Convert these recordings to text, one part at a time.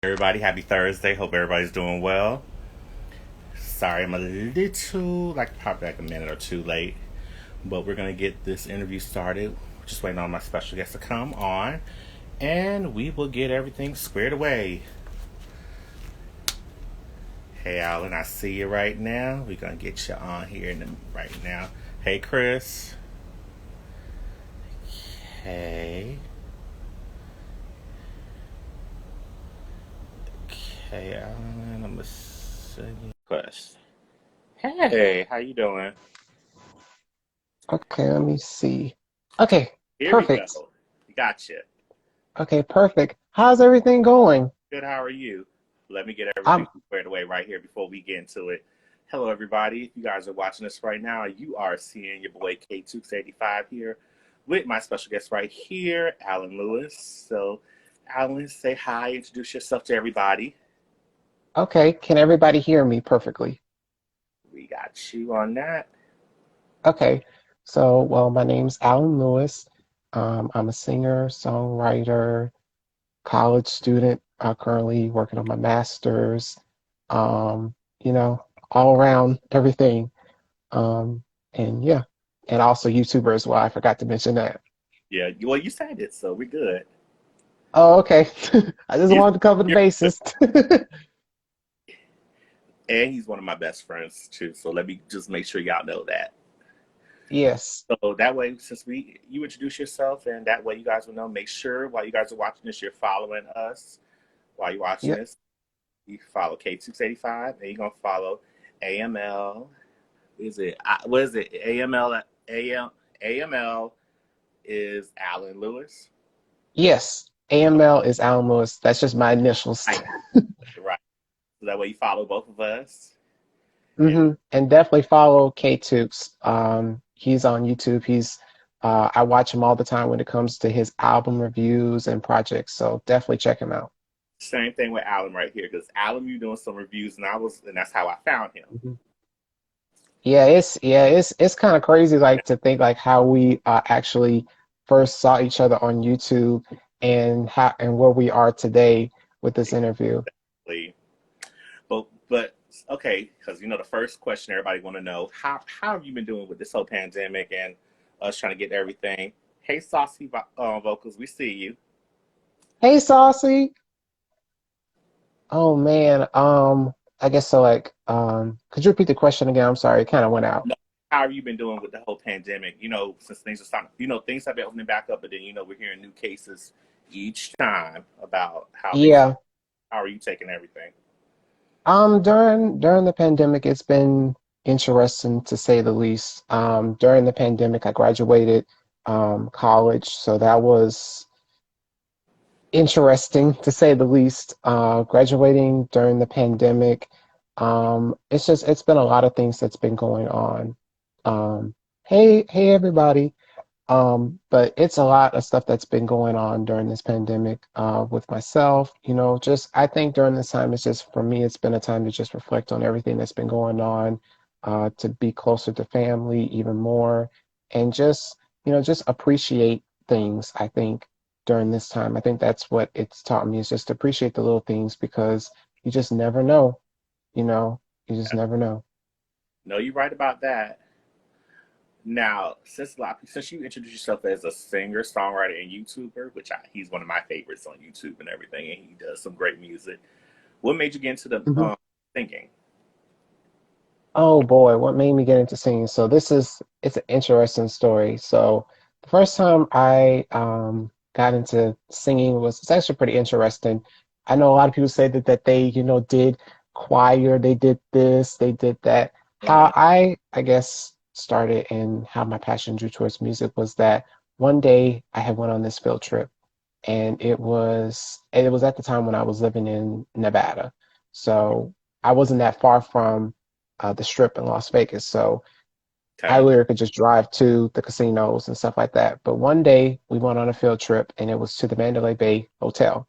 Everybody, happy Thursday. Hope everybody's doing well. Sorry, I'm a little, probably like a minute or two late, but we're going to get this interview started. Just waiting on my special guest to come on, and we will get everything squared away. Hey, Alan, I see you right now. We're going to get you on here right now. Hey, Chris. Hey. Hey, Alan. I'm going to send you a request. Hey, how you doing? Okay, let me see. Okay, Here we perfect. go. Gotcha. Okay, perfect. How's everything going? Good. How are you? Let me get everything I'm squared away right here before we get into it. Hello, everybody. If you guys are watching this right now, you are seeing your boy KTookes 85 here with my special guest right here, Alan Lewis. So, Alan, say hi, introduce yourself to everybody. okay. Can everybody hear me perfectly? We got you on that. Okay. Well, my name's Alan Lewis. I'm a singer, songwriter, college student, currently working on my master's. Um, you know, all around everything. Um, and yeah, and also YouTuber as well. I forgot to mention that. Yeah, well, you said it, so we're good. Oh, okay. I just He's, wanted to cover the you're good. bases. And he's one of my best friends, too. So let me just make sure y'all know that. Yes. So that way, since you introduce yourself, and that way you guys will know. Make sure while you guys are watching this, you're following us. While you're watching Yep. this, you follow K685, and you're gonna follow AML. Is it what is it? AML AML is Alan Lewis. Yes, AML is Alan Lewis. That's just my initials. Right, right. So that way you follow both of us, and And definitely follow KTookes. He's on YouTube. I watch him all the time when it comes to his album reviews and projects. So definitely check him out. same thing with Alan right here because Alan, you doing some reviews, and that's how I found him. Mhm. Yeah, it's kind of crazy like to think like how we actually first saw each other on YouTube and how and where we are today with this interview. Exactly. But okay, because the first question everybody want to know how have you been doing with this whole pandemic and us trying to get everything. Hey, saucy vocals, we see you. Hey, Saucy. Oh man, I guess so. Could you repeat the question again? I'm sorry, it kind of went out. No, how have you been doing with the whole pandemic? Since things are starting, things have been opening back up, but then we're hearing new cases each time about how things. Yeah, How are you taking everything? during the pandemic, it's been interesting to say the least. During the pandemic, I graduated college, so that was interesting to say the least. Graduating during the pandemic, it's been a lot of things that's been going on. Hey everybody. But it's a lot of stuff that's been going on during this pandemic with myself. Just I think during this time, it's just for me, it's been a time to just reflect on everything that's been going on, to be closer to family even more, and just appreciate things. I think during this time, I think that's what it's taught me is just appreciate the little things because you just never know, you know, you just never know. No, you're right about that. Now, since you introduced yourself as a singer, songwriter, and YouTuber, he's one of my favorites on YouTube and everything, and he does some great music. What made you get into the Mhm. singing? Oh boy, what made me get into singing? So it's an interesting story. So the first time I got into singing was it's actually pretty interesting. I know a lot of people say that they, did choir, they did this, they did that. Uh, How I guess started and how my passion drew towards music was that one day I had went on this field trip and it was at the time when I was living in Nevada. So I wasn't that far from the Strip in Las Vegas. So I okay. literally could just drive to the casinos and stuff like that. But one day we went on a field trip and it was to the Mandalay Bay Hotel.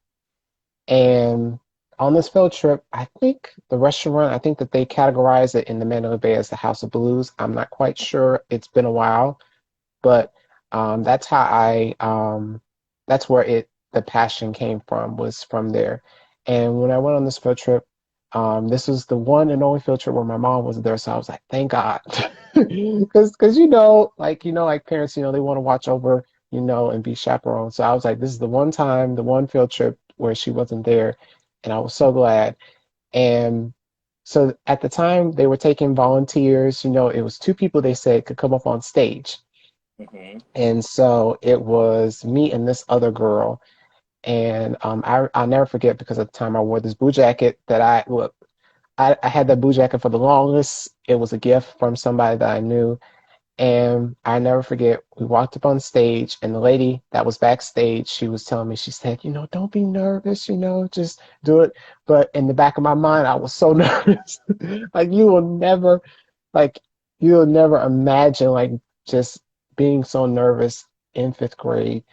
And on this field trip, I think the restaurant, I think that they categorize it in the Mandalay Bay as the House of Blues. I'm not quite sure. It's been a while, but that's how that's where the passion came from, was from there. And when I went on this field trip, this was the one and only field trip where my mom wasn't there. So I was like, thank God. Because like parents, they want to watch over, and be chaperones. So I was like, this is the one time, the one field trip where she wasn't there. And I was so glad. And so at the time they were taking volunteers, it was two people they said could come up on stage. Hmm. And so it was me and this other girl. And I'll never forget because at the time I wore this blue jacket that I had that blue jacket for the longest. It was a gift from somebody that I knew. And I never forget, we walked up on stage, and the lady that was backstage, she was telling me, she said, don't be nervous, just do it. But in the back of my mind, I was so nervous. Like like, you'll never imagine, like, just being so nervous in fifth grade,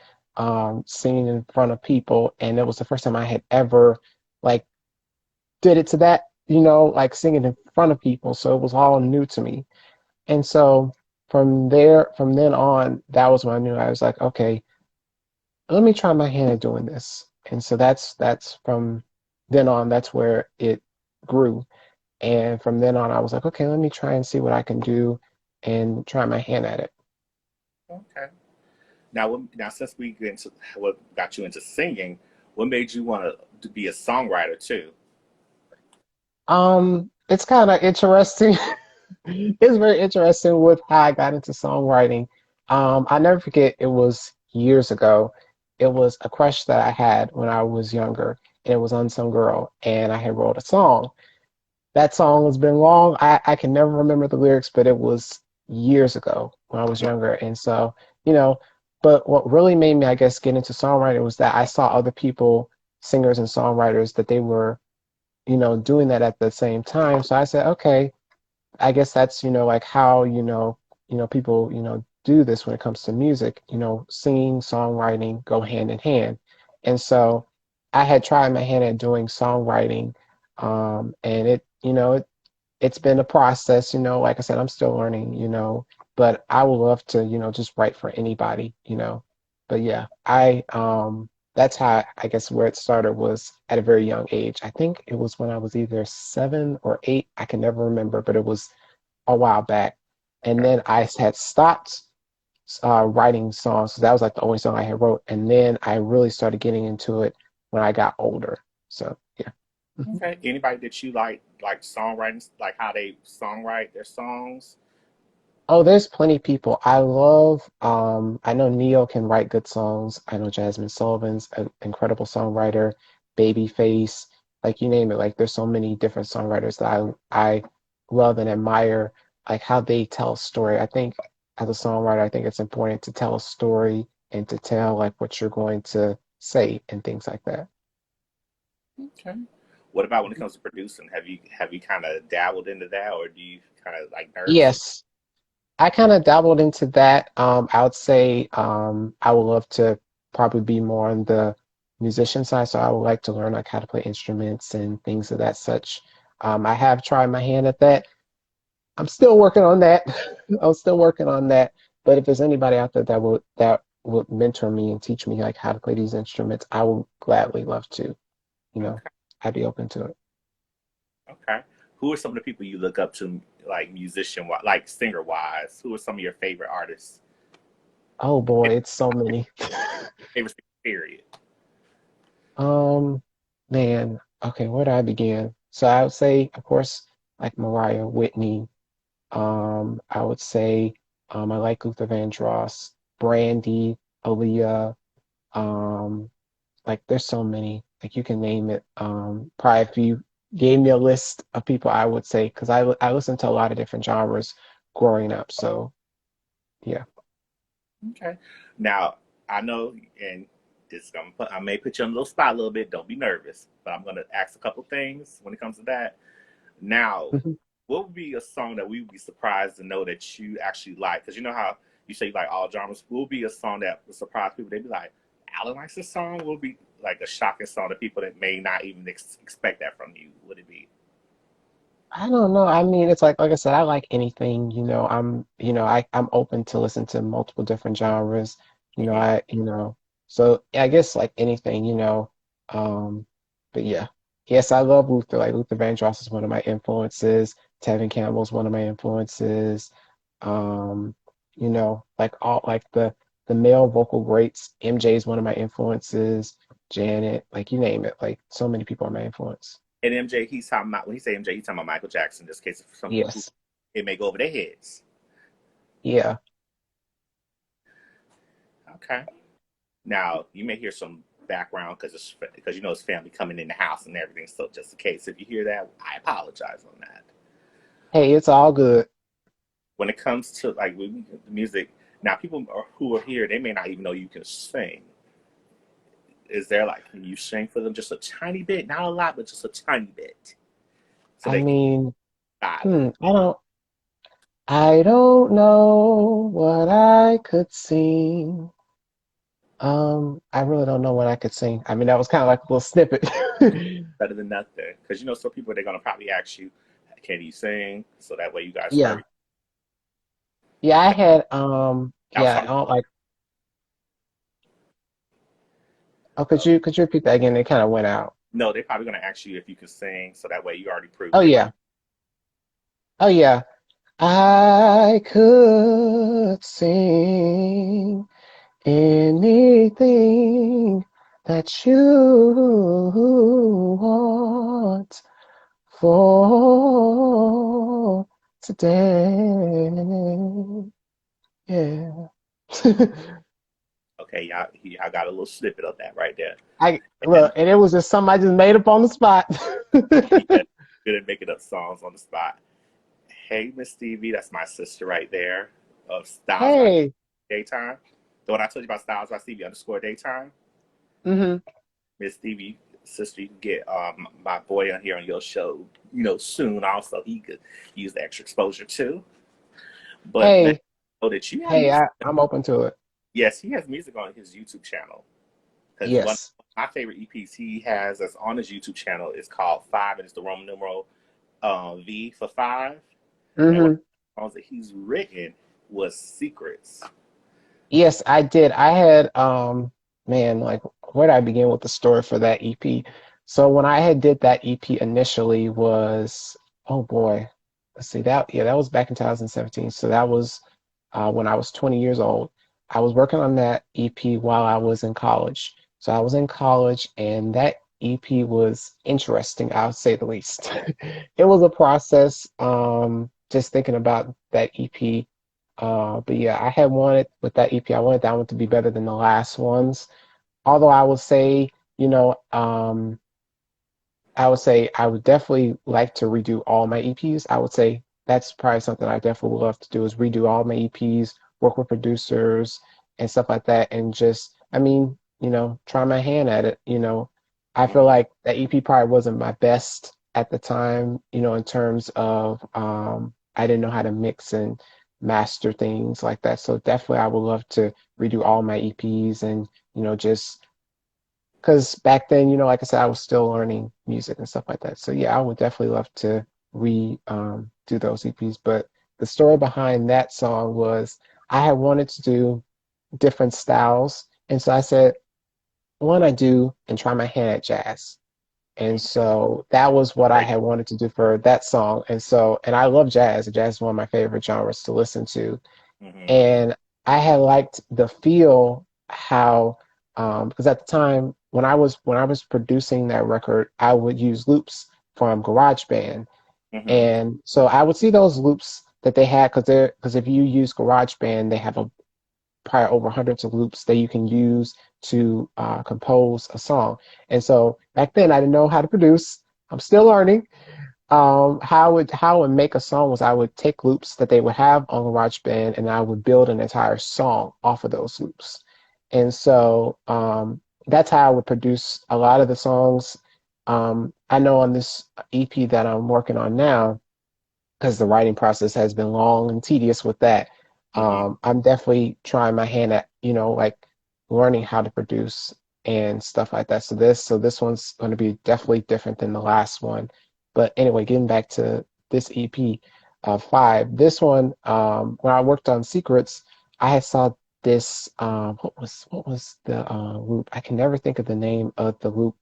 singing in front of people. And it was the first time I had ever, like, did it to that, like singing in front of people. So it was all new to me. And so from then on, that was when I knew I was like, okay, let me try my hand at doing this. And so that's from then on, that's where it grew. And from then on, I was like, okay, let me try and see what I can do and try my hand at it. Okay. Now since we get into what got you into singing, what made you want to be a songwriter too? It's kind of interesting. It's very interesting with how I got into songwriting. I never forget, it was years ago. It was a crush that I had when I was younger, and it was on some girl, and I had wrote a song. That song has been long. I can never remember the lyrics, but it was years ago when I was younger. And so, you know, but what really made me, I guess, get into songwriting was that I saw other people, singers and songwriters, that they were, doing that at the same time. So I said, okay, I guess that's, like how, people, do this when it comes to music, singing, songwriting go hand in hand. And so I had tried my hand at doing songwriting, and it's been a process, like I said, I'm still learning, but I would love to, just write for anybody, But yeah, that's how I guess where it started was at a very young age. I think it was when I was either 7 or 8. I can never remember, but it was a while back. And Okay. then I had stopped writing songs. So that was like the only song I had wrote. And then I really started getting into it when I got older. So yeah. Mhm. Okay. Anybody that you like songwriting, like how they songwrite their songs? Oh, there's plenty of people. I know Neo can write good songs. I know Jasmine Sullivan's an incredible songwriter, Babyface, like you name it. Like there's so many different songwriters that I love and admire, like how they tell a story. I think as a songwriter, I think it's important to tell a story and to tell like what you're going to say and things like that. Okay. What about when it comes to producing? Have you kind of dabbled into that, or do you kind of like nervous? Yes, I kind of dabbled into that. I would say I would love to probably be more on the musician side, so I would like to learn like how to play instruments and things of that such. I have tried my hand at that. I'm still working on that. I'm still working on that. But if there's anybody out there that would mentor me and teach me like how to play these instruments, I would gladly love to. You know, Okay. I'd be open to it. Okay. Who are some of the people you look up to, like like singer wise? Who are some of your favorite artists? Oh boy, it's so many. Favorite singer, period. Um, Man, okay, where do I begin? So I would say, of course, like Mariah, Whitney. I would say, I like Luther Vandross, Brandy, Aaliyah. Um, like there's so many. Like you can name it. Probably if you gave me a list of people, I would say because I listened to a lot of different genres growing up. So yeah. Okay. Now I know, and I may put you on a little spot a little bit. Don't be nervous, but I'm gonna ask a couple things when it comes to that. Now, what would be a song that we would be surprised to know that you actually like? Because you know how you say you like all genres. What would be a song that would surprise people? They'd be like, Alan likes this song. What would be like a shocking song to people that may not even expect that from you? Would it be? I don't know. I mean, it's like I said, I like anything, I'm open to listen to multiple different genres, you know, Mm-hmm. I, you know, so I guess like anything, um, but yeah. Yes, I love Luther. Like Luther Vandross is one of my influences. Tevin Campbell's one of my influences. Um, like all like the male vocal greats. MJ is one of my influences. Janet, like you name it. Like so many people are my influence. And MJ, he's talking about when he say MJ, he's talking about Michael Jackson. Just in case for some people who Yes. it may go over their heads. Yeah. Okay. Now you may hear some background because you know it's family coming in the house and everything. So just in case if you hear that, I apologize on that. Hey, it's all good. When it comes to like music, now people who are here, they may not even know you can sing. Is there like can you sing for them just a tiny bit, not a lot, but just a tiny bit, so I they can mean, style it? I don't know what I could sing. I really don't know what I could sing. I mean, that was kind of like a little snippet. Better than nothing, because you know some people they're gonna probably ask you, "Can you sing?" So that way you guys Yeah. hurry. Yeah, I Okay, had I'm yeah, I sorry. don't like oh Uh, could you repeat that again? It kind of went out. no, they're probably gonna ask you if you can sing, so that way you already Oh proved it. yeah. Oh yeah. I could sing anything that you want for today. Yeah. Okay, y'all got a little snippet of that right there. I And look, and it was just something I just made up on the spot. yeah, good at making up songs on the spot. Hey, Miss Stevie, that's my sister right there. Of Styles by Hey. Daytime. The one I told you about Styles by Stevie underscore Daytime. Hmm. Miss Stevie, sister, you can get my boy on here on your show, you know, soon. Also, he could use the extra exposure too. But let Hey. me know that you have Hey, music. I'm open to it. Yes, he has music on his YouTube channel. Because one of Yes. my favorite EPs he has that's on his YouTube channel is called Five, and it's the Roman numeral V for five. And one Hmm. of the songs that he's written was Secrets. Yes, I did. I had man, like where did I begin with the story for that EP? So when I had did that EP initially was oh boy. Let's see that yeah, that was back in 2017. So that was when I was 20 years old. I was working on that EP while I was in college. So I was in college and that EP was interesting, I would say the least. It was a process just thinking about that EP but yeah, I had wanted with that EP, I wanted that one to be better than the last ones. Although I would say, you know, I would say I would definitely like to redo all my EPs. I would say that's probably something I definitely would love to do is redo all my EPs, work with producers and stuff like that, and just, I mean, try my hand at it. I feel Mm-hmm. like that EP probably wasn't my best at the time, in terms of I didn't know how to mix and master things like that. So definitely I would love to redo all my EPs and, just because back then, like I said, I was still learning music and stuff like that. So yeah, I would definitely love to re do those EPs. But the story behind that song was I had wanted to do different styles, and so I said, why don't I do and try my hand at jazz? And so that was what I Great. had wanted to do for that song. And I love jazz. Jazz is one of my favorite genres to listen to. Mm-hmm. And I had liked the feel how because at the time when I was producing that record, I would use loops from GarageBand, Mm-hmm. and so I would see those loops that they had because if you use GarageBand, they have probably over hundreds of loops that you can use to compose a song. And so back then I didn't know how to produce. I'm still learning, how I would make a song was I would take loops that they would have on GarageBand and I would build an entire song off of those loops. And so that's how I would produce a lot of the songs. I know on this EP that I'm working on now, because the writing process has been long and tedious with that. Mm-hmm. I'm definitely trying my hand at, like learning how to produce and stuff like that. So this one's going to be definitely different than the last one. But anyway, getting back to this EP, five. This one, when I worked on Secrets, I had saw this. What was the loop? I can never think of the name of the loop,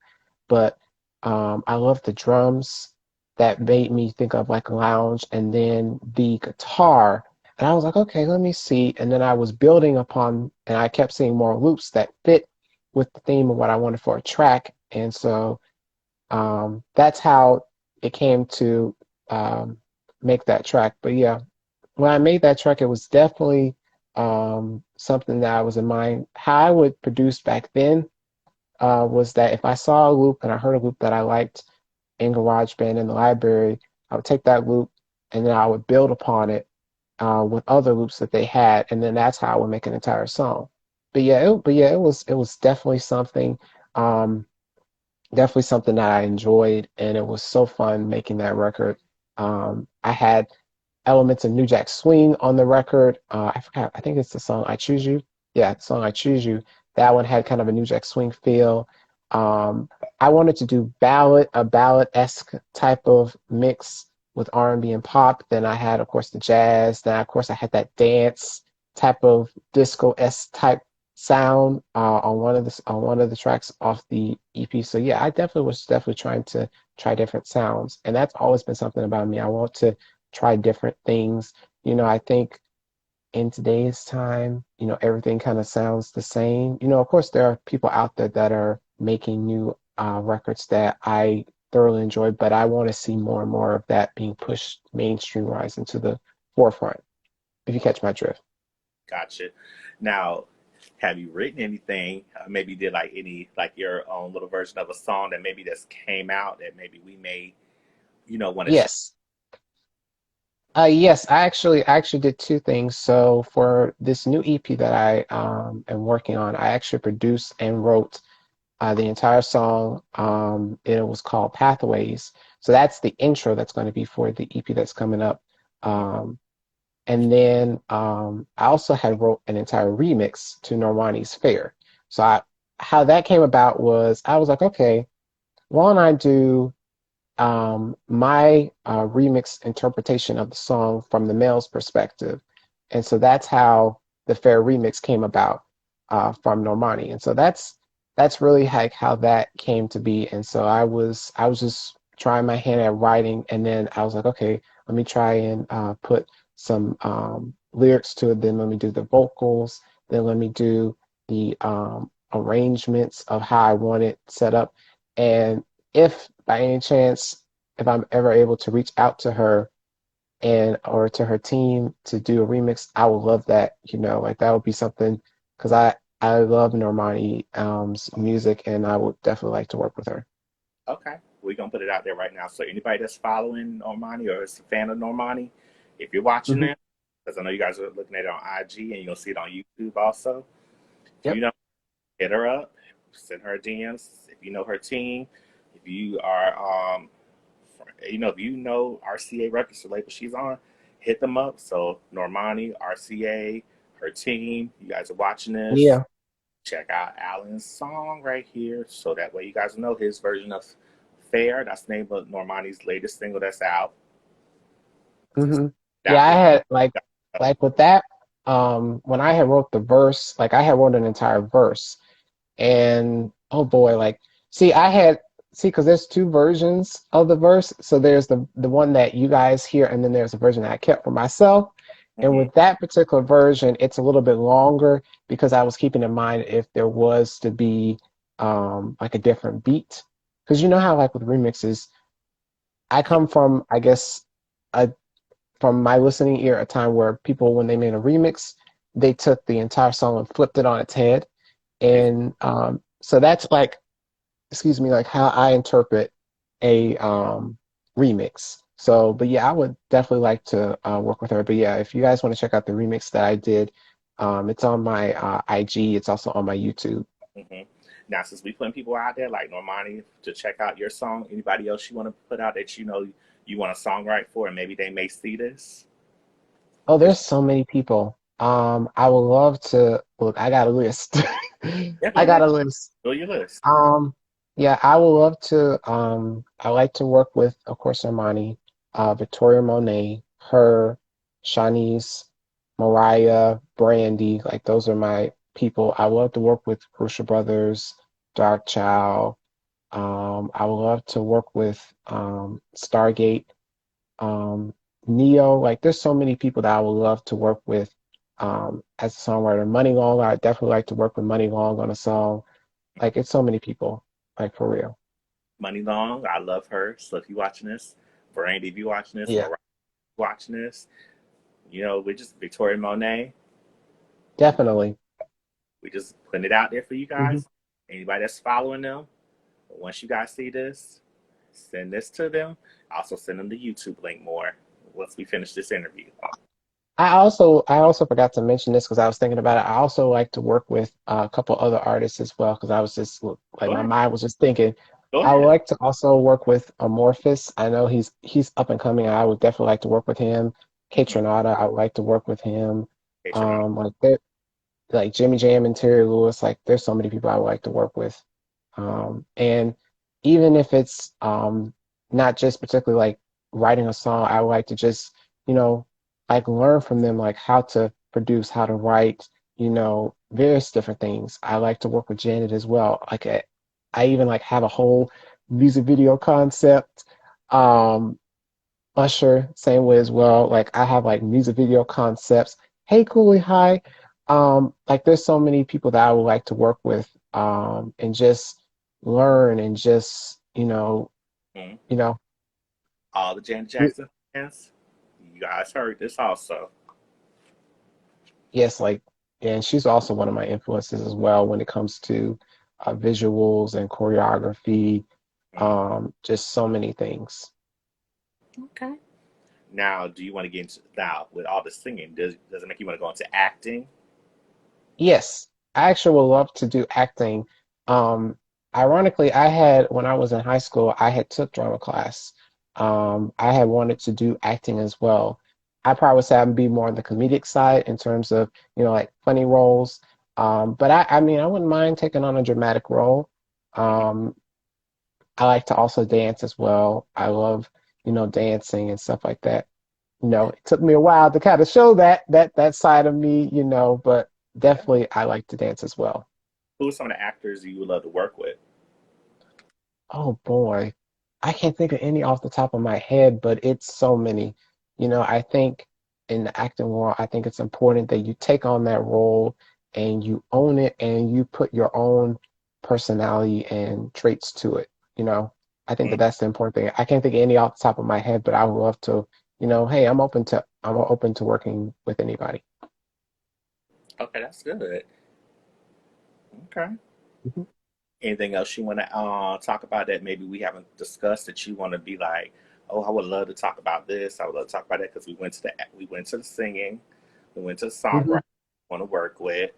but I love the drums that made me think of like lounge, and then the guitar. And I was like, okay, let me see. And then I was building upon, and I kept seeing more loops that fit with the theme of what I wanted for a track. And so that's how it came to um, make that track. But yeah, when I made that track, it was definitely something that I was in mind. How I would produce back then was that if I saw a loop and I heard a loop that I liked in GarageBand in the library, I would take that loop and then I would build upon it with other loops that they had, and then that's how I would make an entire song. But yeah, it was definitely something. Um, Definitely something that I enjoyed, and it was so fun making that record. I had elements of New Jack Swing on the record. I forgot, I think it's the song I Choose You. Yeah, the song I Choose You. That one had kind of a New Jack Swing feel. Um, I wanted to do a ballad-esque type of mix with R&B and pop. Then I had, of course, the jazz. Then, of course, I had that dance type of disco-esque type sound on one of the tracks off the EP. So yeah, I definitely was definitely trying to try different sounds, and that's always been something about me. I want to try different things. I think in today's time, everything kind of sounds the same. Of course, there are people out there that are making new records that I thoroughly enjoy, but I want to see more and more of that being pushed mainstream wise into the forefront, if you catch my drift. Gotcha. Now, have you written anything? Maybe did like any like your own little version of a song that maybe just came out that maybe we may want to share? Yes. Yes, I actually did two things. So for this new EP that I am working on, I actually produced and wrote the entire song. It was called Pathways. So that's the intro that's going to be for the EP that's coming up. Um, and then I also had wrote an entire remix to Normani's Fair. So how that came about was I was like, okay, why don't I do my remix interpretation of the song from the male's perspective. And so that's how the Fair remix came about from Normani. And so that's really like how that came to be. And so I was just trying my hand at writing, and then I was like, okay, let me try and put some lyrics to it. Then let me do the vocals. Then let me do the arrangements of how I want it set up. And if by any chance, if I'm ever able to reach out to her and or to her team to do a remix, I would love that. Like that would be something because I love Normani's music, and I would definitely like to work with her. Okay, we're gonna put it out there right now. So anybody that's following Normani or is a fan of Normani, if you're watching Hmm. them, because I know you guys are looking at it on IG and you're gonna see it on YouTube also. If you Yep. know, hit her up, send her DMs. If you know her team, if you are if you know RCA Records, the label she's on, hit them up. So Normani, RCA, her team, you guys are watching this. Yeah. Check out Alan's song right here, so that way you guys know his version of "Fair." That's the name of Normani's latest single that's out. Hmm. Yeah, I Dabbled. had like with that, when I had wrote the verse, like I had wrote an entire verse. And oh boy, like, see, because there's two versions of the verse. So there's the one that you guys hear, and then there's a version that I kept for myself. And Mm-hmm. with that particular version, it's a little bit longer because I was keeping in mind if there was to be like a different beat. Because you know how like with remixes, I Yeah. come from, I guess, a from my listening ear, a time where people, when they made a remix, they took the entire song and flipped it on its head. And so that's like, excuse me, like how I interpret a remix. So, but yeah, I would definitely like to work with her. But yeah, if you guys want to check out the remix that I did, it's on my IG. It's also on my YouTube. Mm-hmm. Now, since we putting people out there like Normani to check out your song, anybody else you want to put out that you want to songwrite for, and maybe they may see this? Oh, Just there's so many people. I would love to look. I got a list. yeah, go I got ahead, a list. fill your list. Yeah, I would love to. I like to work with, of course, Armani, Victoria Monet, her, Shanice, Mariah, Brandy. Like those are my people. I love to work with Crucial Brothers, Dark Child. I would love to work with Stargate, um, Neo. Like, there's so many people that I would love to work with as a songwriter. Money Long, I'd definitely like to work with Money Long on a song. Like, it's so many people, like for real. Money Long, I love her. So if you watching this, Brandy, if you watching this, Yeah, Mariah watching this, we're just Victoria Monet. definitely. We just putting it out there for you Hmm. guys. Anybody that's following them, once you guys see this, send this to them. Also send them the YouTube link more once we finish this interview. I also forgot to mention this because I was thinking about it. I also like to work with a couple other artists as well because I was just like Go my ahead. mind was just thinking. Go I would ahead. like to also work with Amorphous. I know he's up and coming. I would definitely like to work with him. Mm-hmm. Kaytranada, I would like to work with him. Patreon. Like like Jimmy Jam and Terry Lewis, like there's so many people I would like to work with. And even if it's not just particularly like writing a song, I would like to just, you know, like learn from them like how to produce, how to write, various different things. I like to work with Janet as well. I even like have a whole music video concept. Um, Usher, same way as well. Like I have like music video concepts. Hey, Cooley, hi. Like there's so many people that I would like to work with, and just learn and just, Mm-hmm. you know, All the Janet re- Jackson fans, you guys heard this also. yes, like, and she's also one of my influences as well when it comes to visuals and choreography, Mm-hmm. just so many things. Okay. Now, do you want to get into now with all the singing? Does it make you want to go into acting? Yes, I actually would love to do acting. Um, Ironically, when I was in high school, I had took drama class. I had wanted to do acting as well. I probably would say I'd be more on the comedic side in terms of, like funny roles. But I mean, I wouldn't mind taking on a dramatic role. Mm-hmm. Um, I like to also dance as well. I love, dancing and stuff like that. It took me a while to kind of show that side of me, but Okay. definitely I like to dance as well. Who are some of the actors you would love to work with? Oh boy, I can't think of any off the top of my head, but it's so many. I think in the acting world, I think it's important that you take on that role and you own it and you put your own personality and traits to it. I think that Mm-hmm. that's the important thing. I can't think of any off the top of my head, but I would love to, hey, I'm open to working with anybody. Okay, that's good. Okay. Mhm. Anything else you want to talk about that maybe we haven't discussed that you want to be like, oh, I would love to talk about this. I would love to talk about that because we went to the singing, we went to the Mhm. songwriting. Want to work with.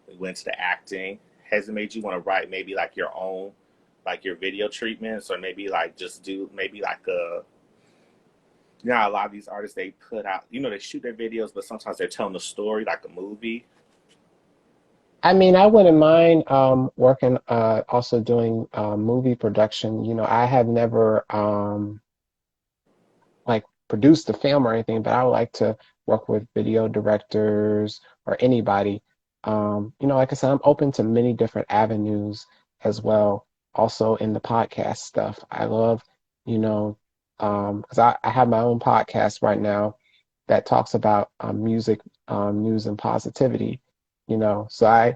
We went to the acting. Has it made you want to write maybe like your own, like your video treatments, or maybe like just do maybe like a lot of these artists they put out, they shoot their videos, but sometimes they're telling a story like a movie. I mean, I wouldn't mind working also doing movie production. I have never like produced a film or anything, but I would like to work with video directors or anybody. Like I said, I'm open to many different avenues as well. Also in the podcast stuff, I love, because I have my own podcast right now that talks about music, news, and positivity. So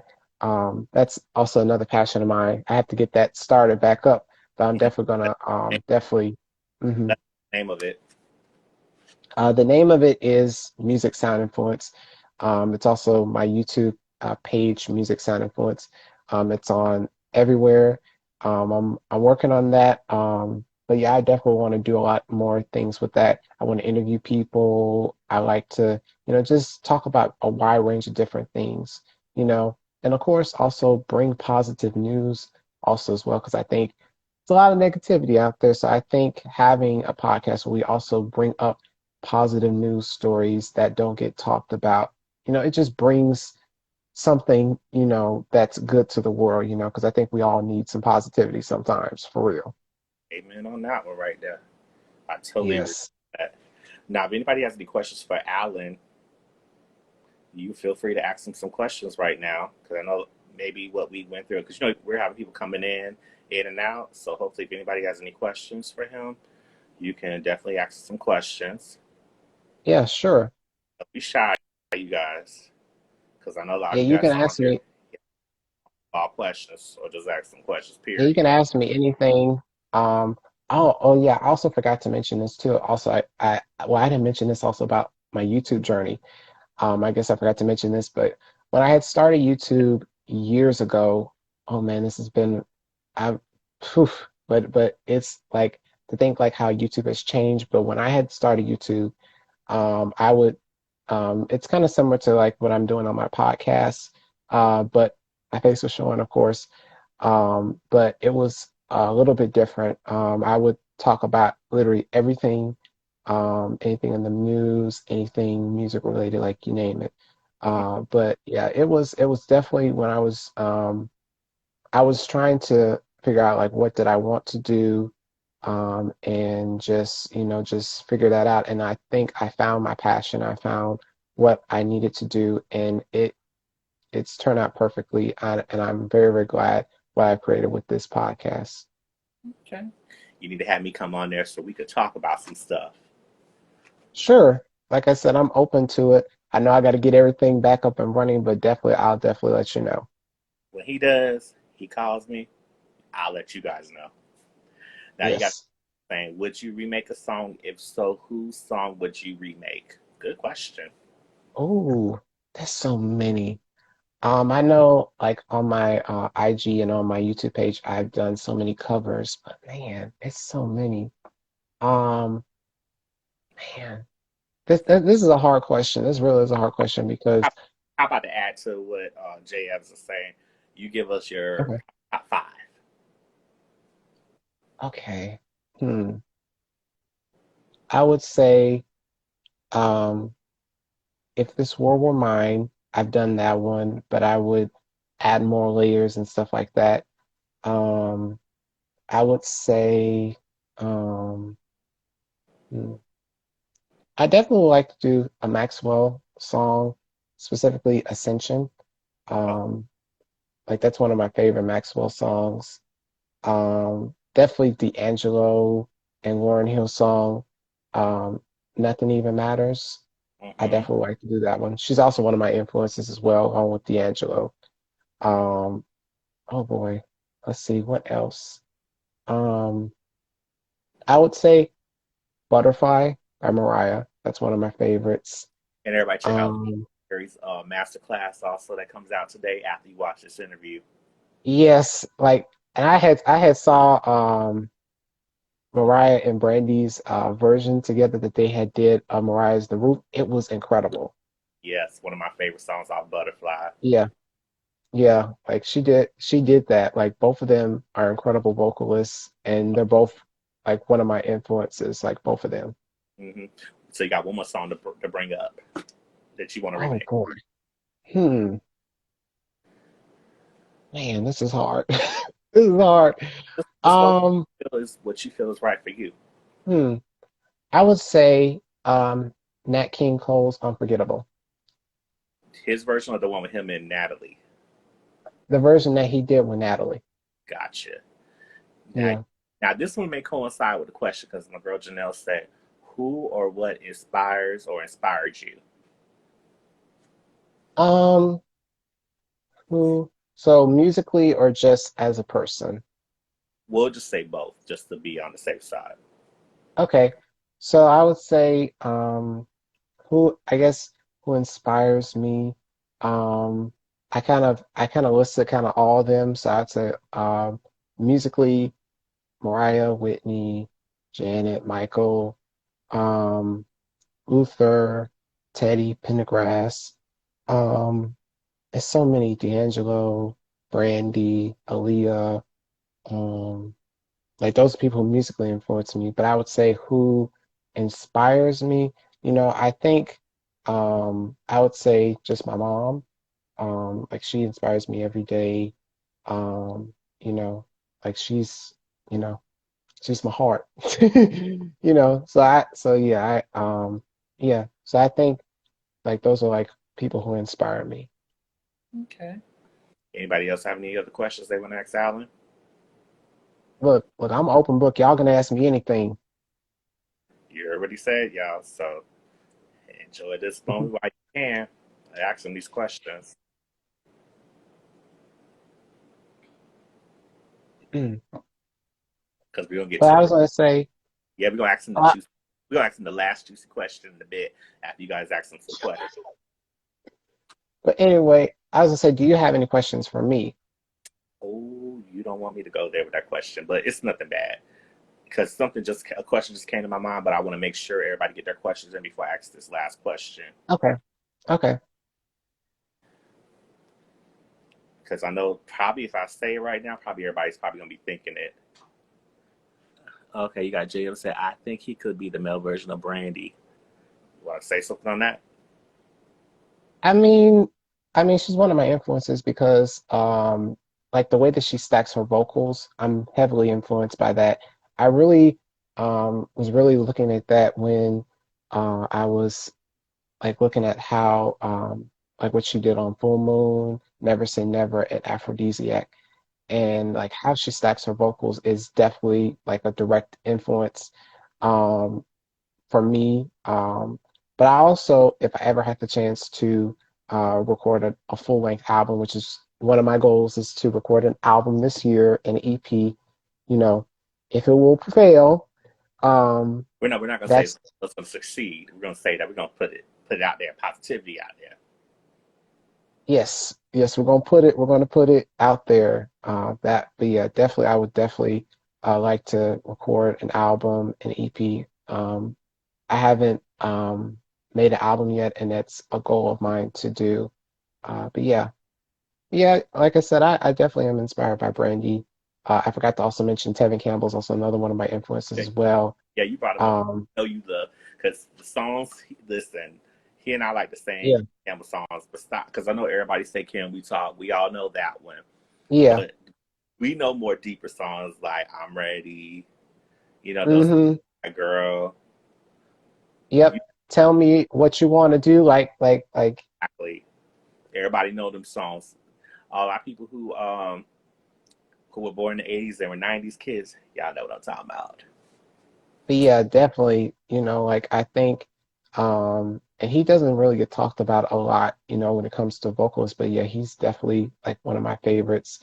that's also another passion of mine. I have to get that started back up, but I'm Mhm. definitely gonna Name, definitely. Mhm. that's the name of it. The name of it is Music Sound Influence. It's also my YouTube page, Music Sound Influence. It's on everywhere. I'm working on that. But yeah, I definitely want to do a lot more things with that. I want to interview people. I like to, just talk about a wide range of different things, and of course also bring positive news also as well, because I think there's a lot of negativity out there. So I think having a podcast where we also bring up positive news stories that don't get talked about. It just brings something, that's good to the world, because I think we all need some positivity sometimes, for real. Amen on that one right there. I totally agree Yes. with that. Now, if anybody has any questions for Alan, you feel free to ask him some questions right now because I know maybe what we went through because we're having people coming in in and out. So hopefully, if anybody has any questions for him, you can definitely ask some questions. Yeah, sure. Don't be shy, you guys, because I know a lot Yeah, of you you can guys on ask here me. all questions or just ask some questions. Yeah, you can Period. ask me anything. Um, oh yeah, I also forgot to mention this too. Also, well, I didn't mention this also about my YouTube journey. I guess I forgot to mention this, but when I had started YouTube years ago, oh man, this has been, I, phew, but it's like to think like how YouTube has changed. But when I had started YouTube, I would, it's kind of similar to like what I'm doing on my podcast, but my face was showing, of course, but it was a little bit different. I would talk about literally everything, anything in the news, anything music related, like you name it. Mhm. But yeah, it was definitely when I was trying to figure out like what did I want to do, and just just figure that out. And I think I found my passion. I found what I needed to do, and it's turned out perfectly. And I'm very, very glad what I've created with this podcast. Okay. You need to have me come on there so we could talk about some stuff. Sure, like I said, I'm open to it. I know I got to get everything back up and running, but definitely, I'll definitely let you know. When he does, he calls me. I'll let you guys know. Now you got Yes. saying, would you remake a song? If so, whose song would you remake? Good question. Oh, there's so many. I know like on my IG and on my YouTube page, I've done so many covers, but man, it's so many. Um, man, this is a hard question. This really is a hard question because How, how about to add to what Jay Evans is saying? You give us your okay, top five. okay. Hmm. I would say um if this war were mine, I've done that one, but I would add more layers and stuff like that. Um, I would say um hmm, I definitely would like to do a Maxwell song, specifically Ascension. Oh, Um, like that's one of my favorite Maxwell songs. Definitely D'Angelo and Lauryn Hill song, Nothing Even Matters. I mm-hmm. definitely like to do that one. She's also one of my influences as well, along with D'Angelo. Um, oh boy, let's see what else. Um, I would say Butterfly by Mariah. That's one of my favorites. And everybody check out Um, Gary's masterclass also that comes out today after you watch this interview. yes, like, and I had saw Mariah and Brandy's version together that they had did Mariah's The Roof. It was incredible. Yes, one of my favorite songs off Butterfly. Yeah, yeah, like she did that. Like both of them are incredible vocalists, and they're both like one of my influences. Like both of them. Hmm. So you got one more song to bring up that you want to Oh remake. boy. Hmm. Man, this is hard. This is hard. Just go Um. is what you feel is right for you. Hmm. I would say Nat King Cole's Unforgettable. His version of the one with him and Natalie. The version that he did with Natalie. Gotcha. Now, Yeah. now this one may coincide with the question because my girl Janelle said, "Who or what inspires or inspired you?" Um. Who? So musically or just as a person? We'll just say both, just to be on the safe side. Okay. So I would say who I guess who inspires me. Um I kind of listed kind of all of them. So I'd say musically Mariah, Whitney, Janet, Michael, um, Luther, Teddy Pendergrass. Um, there's so many D'Angelo, Brandy, Aaliyah, um, like those people who musically influence me. But I would say who inspires me, I think I would say just my mom. Like she inspires me every day. Um, you know, like you know, she's my heart. So yeah, yeah. So I think like those are like people who inspire me. Okay. Anybody else have any other questions they want to ask Alan? look, I'm an open book. Y'all can ask me anything. You already said, y'all. So enjoy this moment while you can. Ask them these questions Mm. because we're gonna get But to I the was gonna say, yeah. We're gonna ask them the uh, juicy. We're gonna ask them the last juicy question in a bit after you guys ask them some questions. but anyway, I was gonna say, do you have any questions for me? Oh, you don't want me to go there with that question, but it's nothing bad because something just a question just came to my mind, but I want to make sure everybody get their questions in before I ask this last question Okay, okay. because I know probably if I say it right now, probably everybody's probably gonna be thinking it. Okay, you got JM said I think he could be the male version of Brandy. You want to say something on that? I mean, she's one of my influences because, like the way that she stacks her vocals, I'm heavily influenced by that. I really, was really looking at that when, I was like looking at how, like what she did on Full Moon, Never Say Never, and Aphrodisiac, Yeah, and like how she stacks her vocals is definitely like a direct influence. Um, for me. But I also, if I ever had the chance to record a full length album, which is one of my goals, is to record an album this year, an EP. You know, if it will prevail, um, we're not gonna say that's it's gonna succeed. We're gonna say that we're gonna put it out there, positivity out there. yes, yes, we're gonna put it out there. But yeah, definitely, I would definitely like to record an album, an EP. I haven't made an album yet, and that's a goal of mine to do. But yeah, yeah, like I said, I definitely am inspired by Brandy. I forgot to also mention Tevin Campbell's also another one of my influences Yeah, as well. yeah, you brought him up. Um, I know you love because the songs. Listen, he and I like the yeah, same Campbell songs, but stop because I know everybody say "Can We Talk." We all know that one, yeah, but we know more deeper songs like "I'm Ready." You know those mm-hmm, "My Girl." You yep. Tell me what you want to do, like, exactly. Everybody know them songs. All our people who were born in the '80s and were '90s kids, y'all know what I'm talking about. but yeah, definitely, like I think, and he doesn't really get talked about a lot, when it comes to vocals, but yeah, he's definitely like one of my favorites.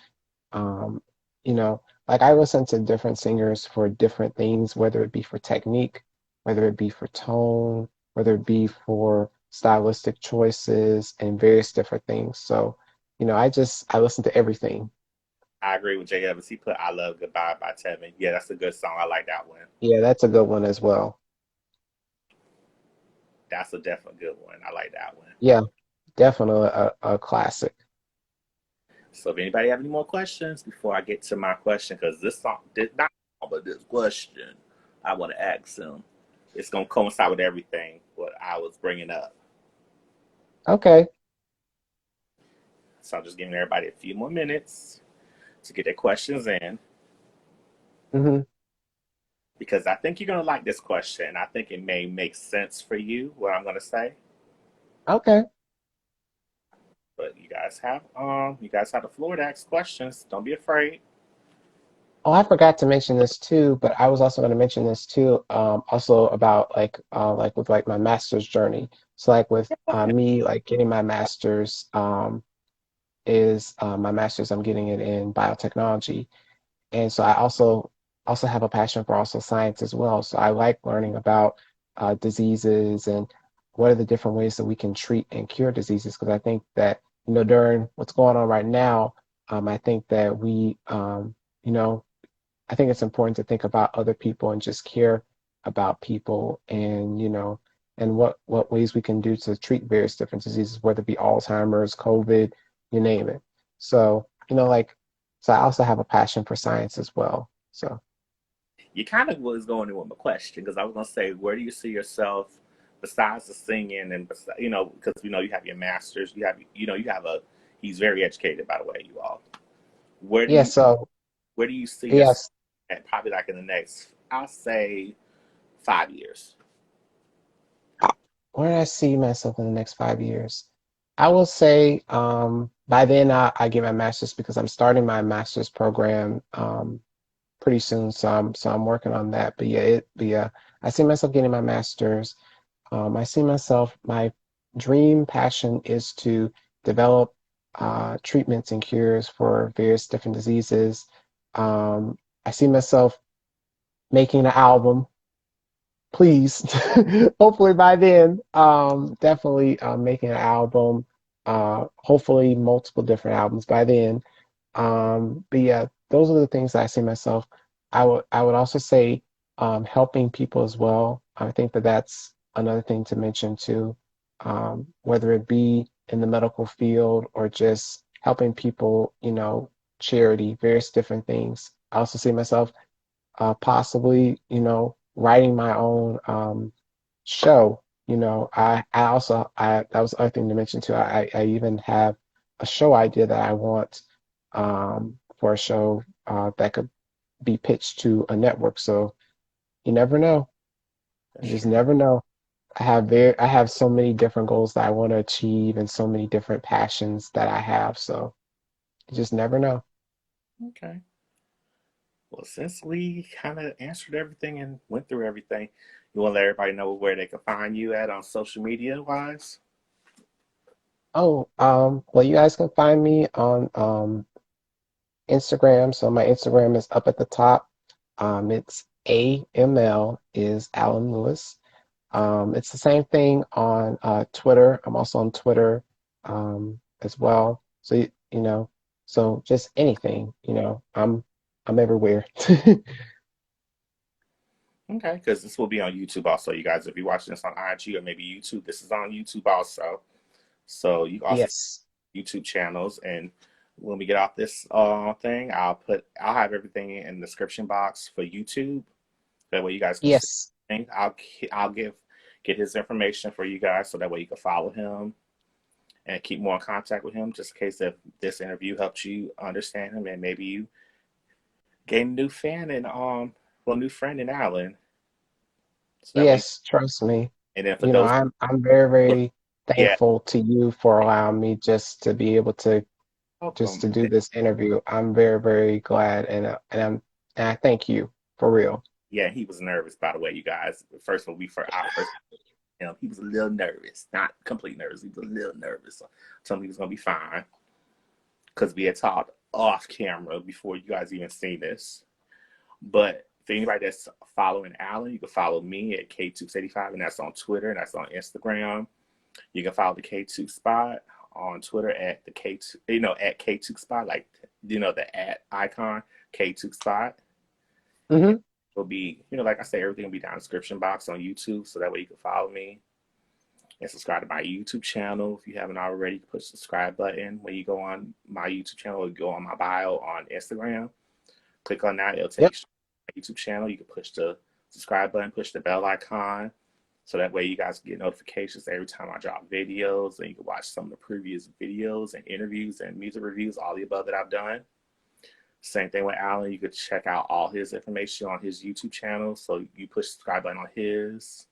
Um, you know, like I listen to different singers for different things, whether it be for technique, whether it be for tone, whether it be for stylistic choices and various different things. So, I listen to everything. I agree with Jay Evans. He put "I Love Goodbye" by Tevin. Yeah, that's a good song. I like that one. Yeah, that's a good one as well. That's a definitely good one. I like that one. Yeah, definitely a classic. So if anybody have any more questions before I get to my question, because this song did not, but this question I want to ask him, it's gonna coincide with everything what I was bringing up. Okay. So I'm just giving everybody a few more minutes to get their questions in Hmm. because I think you're gonna like this question. I think it may make sense for you what I'm gonna say. Okay. But you guys have the floor to ask questions. Don't be afraid. Oh, I forgot to mention this too, but I was also going to mention this too, also about like with like my master's journey. So like with me like getting my master's, is my master's, I'm getting it in biotechnology. And so I also have a passion for also science as well. So I like learning about diseases and what are the different ways that we can treat and cure diseases. Because I think that, during what's going on right now, I think that you know, I think it's important to think about other people and just care about people, and and what ways we can do to treat various different diseases, whether it be Alzheimer's, COVID, you name it. So, so I also have a passion for science as well. So You kind of was going in with my question because I was gonna say, where do you see yourself besides the singing and because you have your masters, you have a. He's very educated, by the way, you all. Where do yeah, you so where do you see yourself yes, at probably like in the next, I'll say, 5 years? where do I see myself in the next 5 years? I will say by then I get my master's because I'm starting my master's program. pretty soon. So I'm working on that. But yeah, I see myself getting my master's. I see myself, my dream passion is to develop treatments and cures for various different diseases. I see myself making an album, please. Hopefully by then, definitely making an album, hopefully multiple different albums by then. But yeah, those are the things that I see myself. I would also say helping people as well. I think that that's another thing to mention too, whether it be in the medical field or just helping people, charity, various different things. I also see myself possibly, writing my own show. I also that was the other thing to mention too. I even have a show idea that I want for a show that could be pitched to a network. So you never know. That's You just true. never know. I have so many different goals that I want to achieve and so many different passions that I have. So you just never know. Okay. Well, since we kind of answered everything and went through everything, you want to let everybody know where they can find you at on social media wise? Oh, well, you guys can find me on Instagram. So my Instagram is up at the top. It's AML is Alan Lewis. It's the same thing on Twitter. I'm also on Twitter as well. So so just anything, I'm everywhere. Okay, because this will be on YouTube also, you guys. If you're watching this on IG or maybe YouTube, this is on YouTube also. So you can also Yes, YouTube channels. And when we get off this thing, I'll have everything in the description box for YouTube. That way you guys can see yes, things. I'll get his information for you guys so that way you can follow him and keep more in contact with him, just in case if this interview helps you understand him and maybe you gain a new fan and new friend in Alan. So that way, yes. Trust me. and then for those, I'm very, very yeah, thankful to you for allowing me just to be able to just welcome. to do this interview. I'm very, very glad, and I thank you for real. Yeah, he was nervous, by the way, you guys. First when we first I first he was a little nervous, not complete nervous. He was a little nervous. So told me he was gonna be fine because we had talked off camera before you guys even seen this. But for anybody that's following Alan, you can follow me at KTookes85, and that's on Twitter and that's on Instagram. You can follow the K2 Spot on Twitter at the K2, at K2 Spot, like the at icon K2 Spot. Hmm. Will be, like I said, everything will be down in the description box on YouTube, so that way you can follow me and subscribe to my YouTube channel. If you haven't already, push the subscribe button when you go on my YouTube channel or go on my bio on Instagram. Click on that, it'll take Yep. you to my YouTube channel. You can push the subscribe button, push the bell icon, so that way you guys get notifications every time I drop videos, and you can watch some of the previous videos and interviews and music reviews, all the above that I've done. Same thing with Alan. You could check out all his information on his YouTube channel. So you push subscribe button on his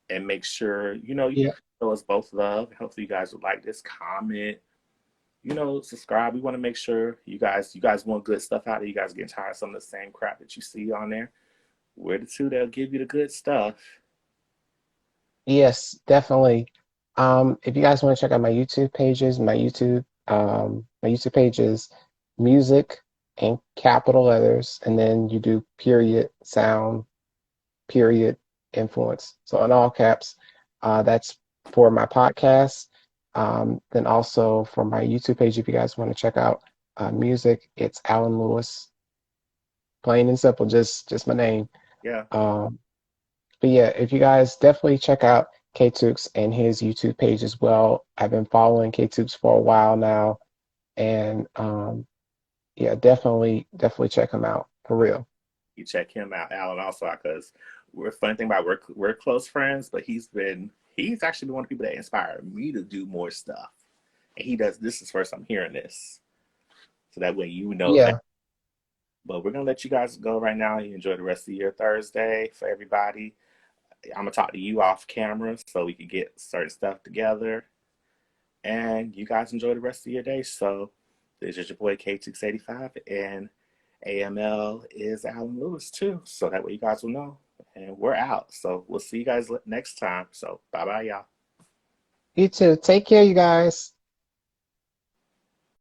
and make sure, you Yeah. show us both love. Hopefully you guys would like this, comment, subscribe. We want to make sure you guys want good stuff out there. You guys getting tired of some of the same crap that you see on there. We're the two that'll give you the good stuff. Yes, definitely. If you guys want to check out my YouTube pages, my YouTube page is music in capital letters, and then you do period, sound, period, influence. So in all caps, that's for my podcast. Then also for my YouTube page, if you guys want to check out music, it's Alan Lewis, plain and simple, just my name. Yeah, Um, but yeah, if you guys definitely check out KTookes and his YouTube page as well. I've been following KTookes for a while now, and yeah, definitely check him out for real. you check him out, Alan, also, because we're funny thing about we're close friends, but he's actually been one of the people that inspired me to do more stuff. And he does this is first I'm hearing this. So that way you know that. Yeah, But we're gonna let you guys go right now. You enjoy the rest of your Thursday for everybody. I'm gonna talk to you off camera so we can get certain stuff together. And you guys enjoy the rest of your day. So this is your boy K685 and AML is Alan Lewis too. So that way you guys will know. And we're out. So we'll see you guys next time. So bye bye, y'all. You too. Take care, you guys.